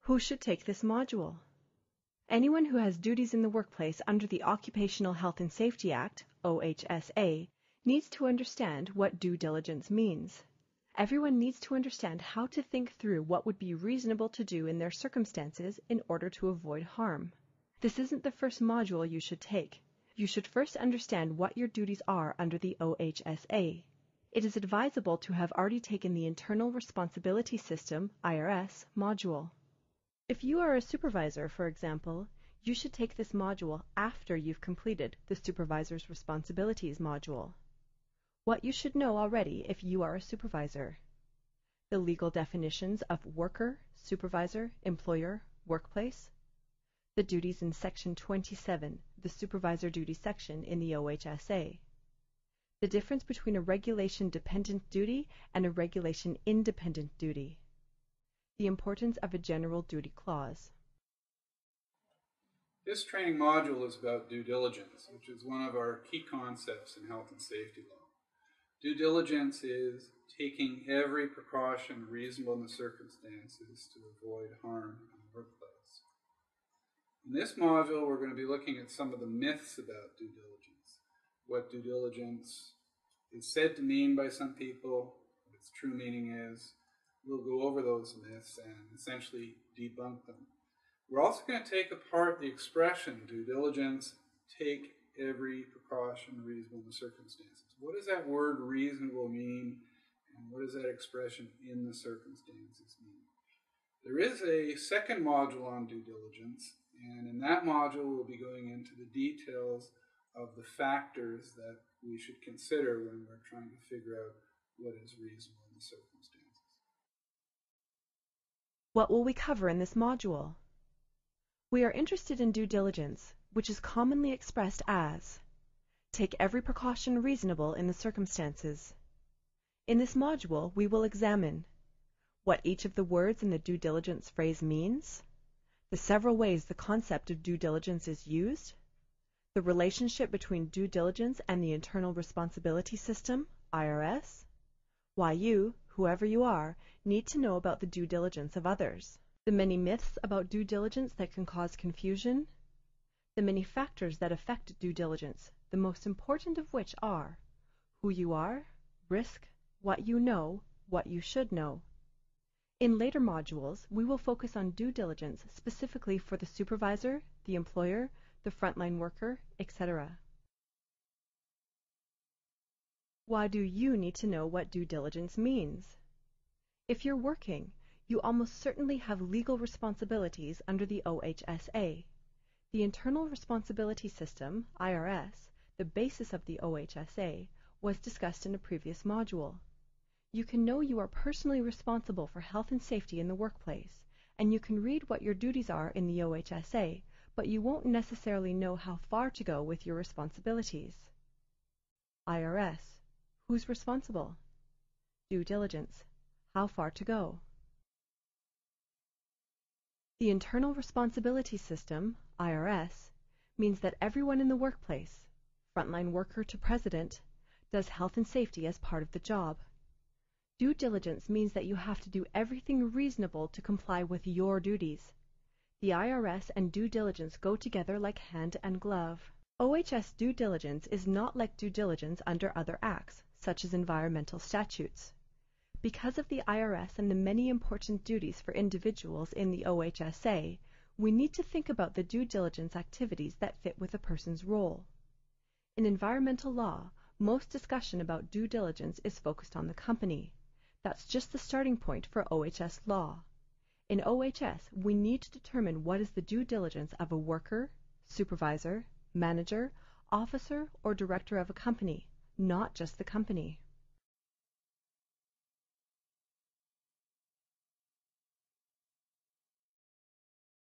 Who should take this module? Anyone who has duties in the workplace under the Occupational Health and Safety Act, OHSA, needs to understand what due diligence means. Everyone needs to understand how to think through what would be reasonable to do in their circumstances in order to avoid harm. This isn't the first module you should take. You should first understand what your duties are under the OHSA. It is advisable to have already taken the Internal Responsibility System, IRS, module. If you are a supervisor, for example, you should take this module after you've completed the Supervisor's Responsibilities module. What you should know already if you are a supervisor: the legal definitions of worker, supervisor, employer, workplace, the duties in Section 27, the Supervisor Duties section in the OHSA, the difference between a regulation-dependent duty and a regulation-independent duty, the importance of a general duty clause. This training module is about due diligence, which is one of our key concepts in health and safety law. Due diligence is taking every precaution reasonable in the circumstances to avoid harm in the workplace. In this module, we're going to be looking at some of the myths about due diligence, what due diligence is said to mean by some people, what its true meaning is. We'll go over those myths and essentially debunk them. We're also going to take apart the expression due diligence, take every precaution reasonable in the circumstances. What does that word reasonable mean, and what does that expression in the circumstances mean? There is a second module on due diligence, and in that module we'll be going into the details of the factors that we should consider when we're trying to figure out what is reasonable in the circumstances. What will we cover in this module? We are interested in due diligence, which is commonly expressed as take every precaution reasonable in the circumstances. In this module, we will examine what each of the words in the due diligence phrase means, the several ways the concept of due diligence is used, the relationship between due diligence and the Internal Responsibility System, IRS, why you, whoever you are, need to know about the due diligence of others, the many myths about due diligence that can cause confusion, the many factors that affect due diligence, the most important of which are who you are, risk, what you know, what you should know. In later modules, we will focus on due diligence specifically for the supervisor, the employer, the frontline worker, etc. Why do you need to know what due diligence means? If you're working, you almost certainly have legal responsibilities under the OHSA. The Internal Responsibility System, IRS, the basis of the OHSA, was discussed in a previous module. You can know you are personally responsible for health and safety in the workplace, and you can read what your duties are in the OHSA, but you won't necessarily know how far to go with your responsibilities. IRS, who's responsible? Due diligence, how far to go? The Internal Responsibility System, IRS, means that everyone in the workplace, frontline worker to president, does health and safety as part of the job. Due diligence means that you have to do everything reasonable to comply with your duties. The IRS and due diligence go together like hand and glove. OHS due diligence is not like due diligence under other acts, such as environmental statutes. Because of the IRS and the many important duties for individuals in the OHSA, we need to think about the due diligence activities that fit with a person's role. In environmental law, most discussion about due diligence is focused on the company. That's just the starting point for OHS law. In OHS, we need to determine what is the due diligence of a worker, supervisor, manager, officer, or director of a company, not just the company.